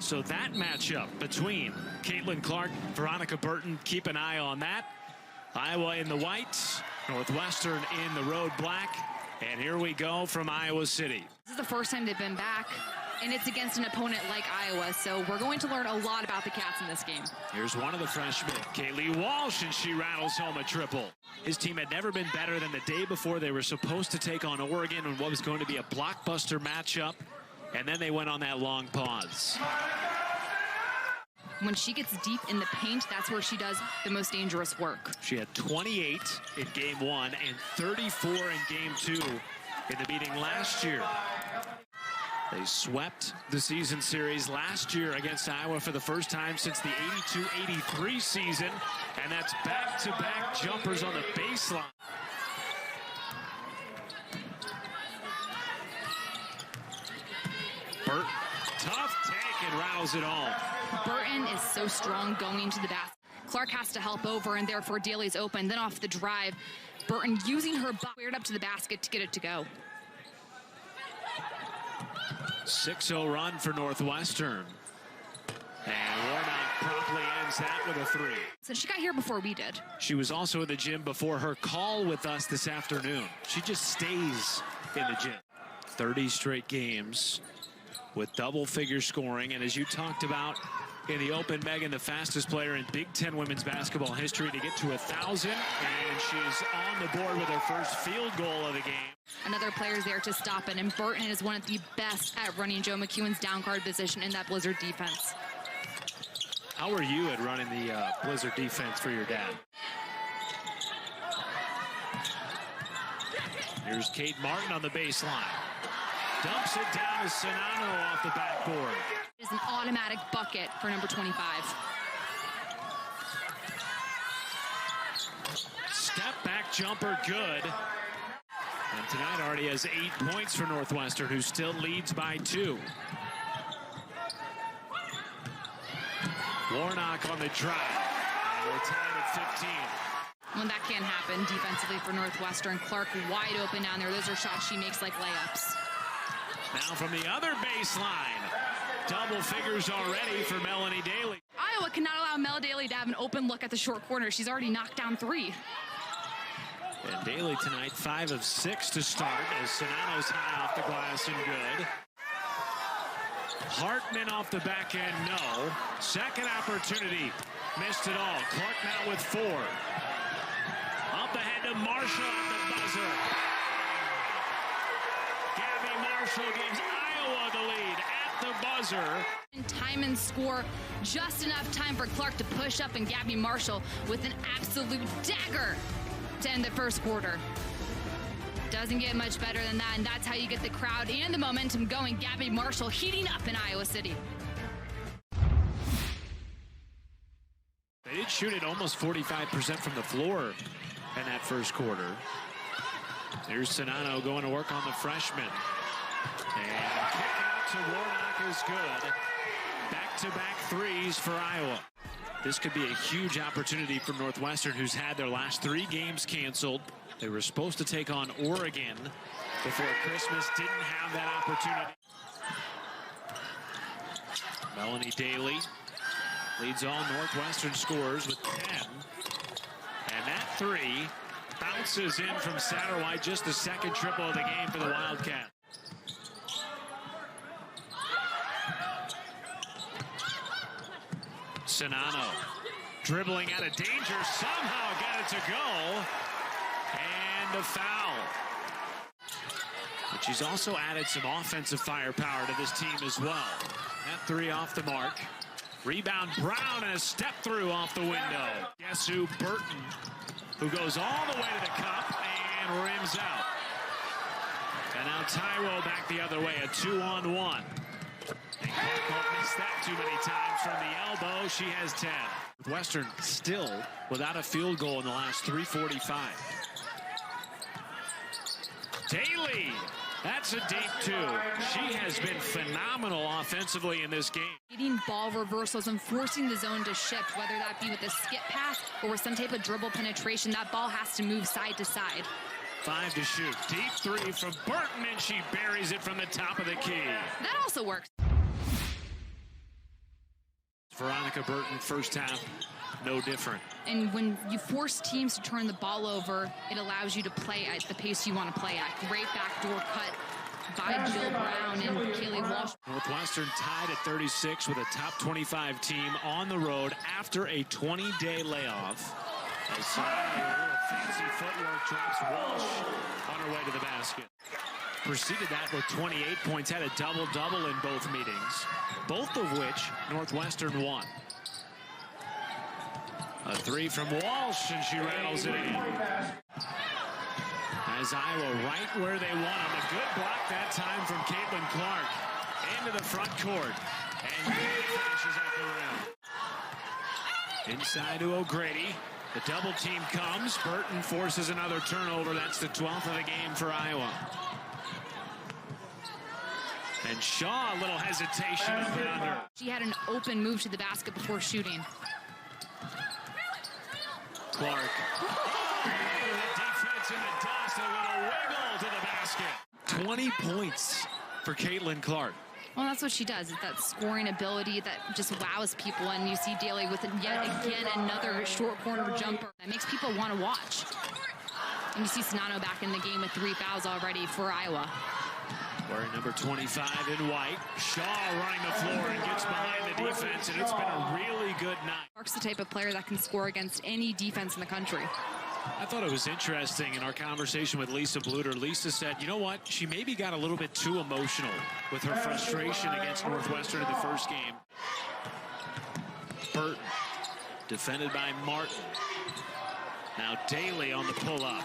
So that matchup between Caitlin Clark, Veronica Burton, keep an eye on that. Iowa in the whites, Northwestern in the road black. And here we go from Iowa City. This is the first time they've been back, and it's against an opponent like Iowa, so we're going to learn a lot about the Cats in this game. Here's one of the freshmen, Kaylee Walsh, and she rattles home a triple. His team had never been better than the day before. They were supposed to take on Oregon in what was going to be a blockbuster matchup, and then they went on that long pause. When she gets deep in the paint, that's where she does the most dangerous work. She had 28 in game one and 34 in game two in the meeting last year. They swept the season series last year against Iowa for the first time since the 82-83 season, and that's back-to-back jumpers on the baseline. Burton, tough take, and rattles it home. Burton is so strong going into the basket. Clark has to help over, and therefore Daly's open. Then off the drive, Burton using her butt cleared up to the basket to get it to go. 6-0 run for Northwestern. And Warnock promptly ends that with a three. So she got here before we did. She was also in the gym before her call with us this afternoon. She just stays in the gym. 30 straight games with double-figure scoring, and as you talked about in the open, Megan, the fastest player in Big Ten women's basketball history to get to 1,000, and she's on the board with her first field goal of the game. Another player's there to stop it, and Burton is one of the best at running Joe McEwen's down guard position in that Blizzard defense. How are you at running the Blizzard defense for your dad? Here's Kate Martin on the baseline. Dumps it down to Sonano off the backboard. It is an automatic bucket for number 25. Step back jumper, good. And tonight already has 8 points for Northwestern, who still leads by 2. Warnock on the drive. And we're tied at 15. When that can't happen defensively for Northwestern, Clark wide open down there. Those are shots she makes like layups. Now from the other baseline, double figures already for Melanie Daly. Iowa cannot allow Mel Daly to have an open look at the short corner. She's already knocked down 3. And Daly tonight 5 of 6 to start as Sonano's high off the glass and good. Hartman off the back end, no. Second opportunity, missed it all. Clark now with 4. Up ahead to Marshall at the buzzer. Marshall gives Iowa the lead at the buzzer. Time and score, just enough time for Clark to push up, and Gabby Marshall with an absolute dagger to end the first quarter. Doesn't get much better than that, and that's how you get the crowd and the momentum going. Gabby Marshall heating up in Iowa City. They did shoot it almost 45% from the floor in that first quarter. There's Sonano going to work on the freshman. And kick out to Warnock is good. Back-to-back threes for Iowa. This could be a huge opportunity for Northwestern, who's had their last 3 games canceled. They were supposed to take on Oregon before Christmas. Didn't have that opportunity. Melanie Daly leads all Northwestern scorers with 10. And that 3 bounces in from Satterwhite, just the second triple of the game for the Wildcats. Sonano dribbling out of danger, somehow got it to go, and a foul. But she's also added some offensive firepower to this team as well. That 3 off the mark. Rebound Brown and a step through off the window. Guess who? Burton, who goes all the way to the cup and rims out. And now Tyrell back the other way, a 2-on-1. And Clark won't miss that too many times from the elbow. She has 10. Northwestern still without a field goal in the last 3:45. Daly, that's a deep 2. She has been phenomenal offensively in this game. Getting ball reversals and forcing the zone to shift, whether that be with a skip pass or with some type of dribble penetration. That ball has to move side to side. 5 to shoot. Deep 3 from Burton, and she buries it from the top of the key. That also works. Veronica Burton, first half, no different. And when you force teams to turn the ball over, it allows you to play at the pace you want to play at. Great backdoor cut by Jill Brown and Kaylee Walsh. Northwestern tied at 36 with a top 25 team on the road after a 20-day layoff. As fancy footwork drops Walsh on her way to the basket. Preceded that with 28 points, had a double-double in both meetings, both of which Northwestern won. A three from Walsh, and she rattles it in. As Iowa right where they want them. A good block that time from Caitlin Clark. Into the front court. And finishes at the rim. Inside to O'Grady. The double team comes. Burton forces another turnover. That's the 12th of the game for Iowa. And Shaw, a little hesitation up and under. She had an open move to the basket before shooting. Clark. Defense in the dust, a little wiggle to the basket. 20 points for Caitlin Clark. Well, that's what she does. It's that scoring ability that just wows people. And you see Daly with yet again another short corner jumper that makes people want to watch. And you see Sonano back in the game with 3 fouls already for Iowa. Wearing number 25 in white. Shaw running the floor and gets behind the defense, and it's been a really good night. Clark's the type of player that can score against any defense in the country. I thought it was interesting in our conversation with Lisa Bluter. Lisa said, you know what? She maybe got a little bit too emotional with her frustration against Northwestern in the first game. Burton, defended by Martin. Now Daly on the pull-up.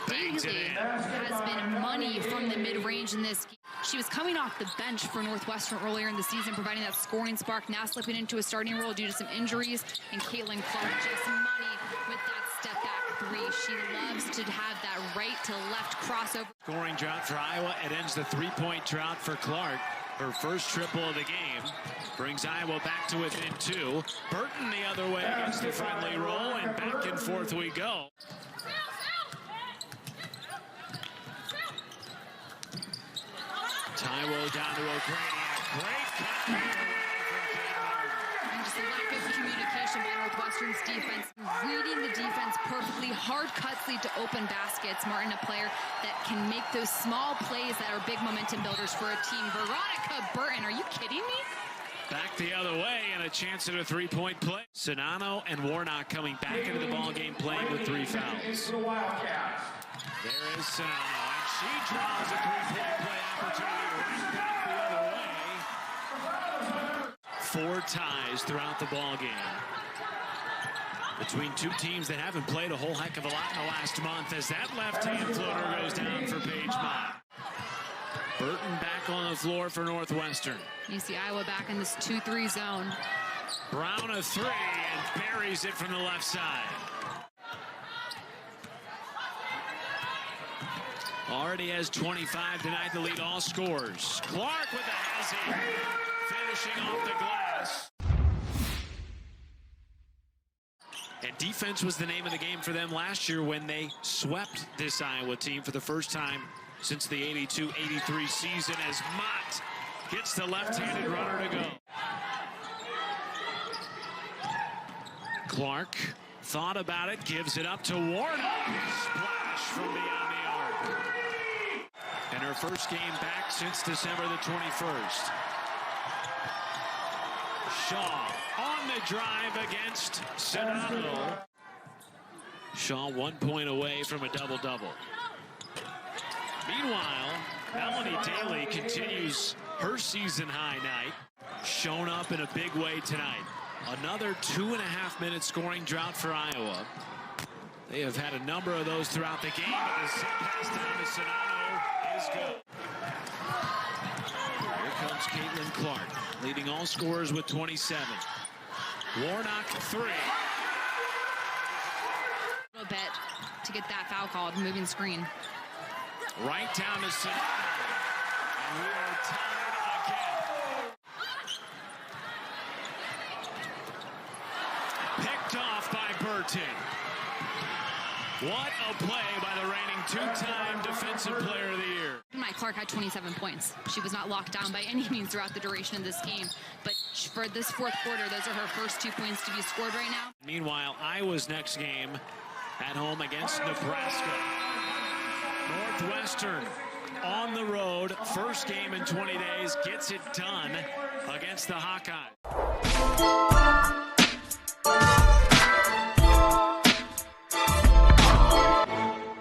Bangs it in. Has been money from the mid-range in this game. She was coming off the bench for Northwestern earlier in the season, providing that scoring spark, now slipping into a starting role due to some injuries. And Caitlin Clark just money with that step-back three. She loves to have that right to left crossover. Scoring drought for Iowa. It ends the three-point drought for Clark. Her first triple of the game brings Iowa back to within 2. Burton the other way against the friendly roll, and back and forth we go. Taiwo down to O'Grady. Great cut. And just a lack of communication by Northwestern's defense. Reading the defense perfectly. Hard cuts lead to open baskets. Martin, a player that can make those small plays that are big momentum builders for a team. Veronica Burton, are you kidding me? Back the other way, and a chance at a three-point play. Sonano and Warnock coming back into the ballgame, playing with 3 fouls. There is Sonano, and she draws a three-point play opportunity right back the other way. 4 ties throughout the ballgame between 2 teams that haven't played a whole heck of a lot in the last month, as that left-hand floater goes down for Paige Mott. Burton back on the floor for Northwestern. You see Iowa back in this 2-3 zone. Brown a 3 and buries it from the left side. Already has 25 tonight to lead all scorers. Clark with the hezzy, finishing off the glass. And defense was the name of the game for them last year when they swept this Iowa team for the first time since the 82-83 season, as Mott gets the left-handed runner to go. Clark thought about it, gives it up to Warnock. Splash from beyond the arc. And her first game back since December the 21st. Shaw on the drive against Sonano. Shaw 1 point away from a double-double. Meanwhile, Melanie Daly continues her season-high night. Shown up in a big way tonight. Another 2.5-minute scoring drought for Iowa. They have had a number of those throughout the game, but the set pass down to Sonano is good. Here comes Caitlin Clark, leading all scorers with 27. Warnock 3. A little bit to get that foul called, moving screen. Right down to Sonano. And we are tied again. Picked off by Burton. What a play by the reigning 2-time Defensive Player of the Year. Mike Clark had 27 points. She was not locked down by any means throughout the duration of this game, but clutch for this fourth quarter. Those are her first 2 points to be scored right now. Meanwhile, Iowa's next game at home against Nebraska. Northwestern on the road, first game in 20 days, gets it done against the Hawkeyes.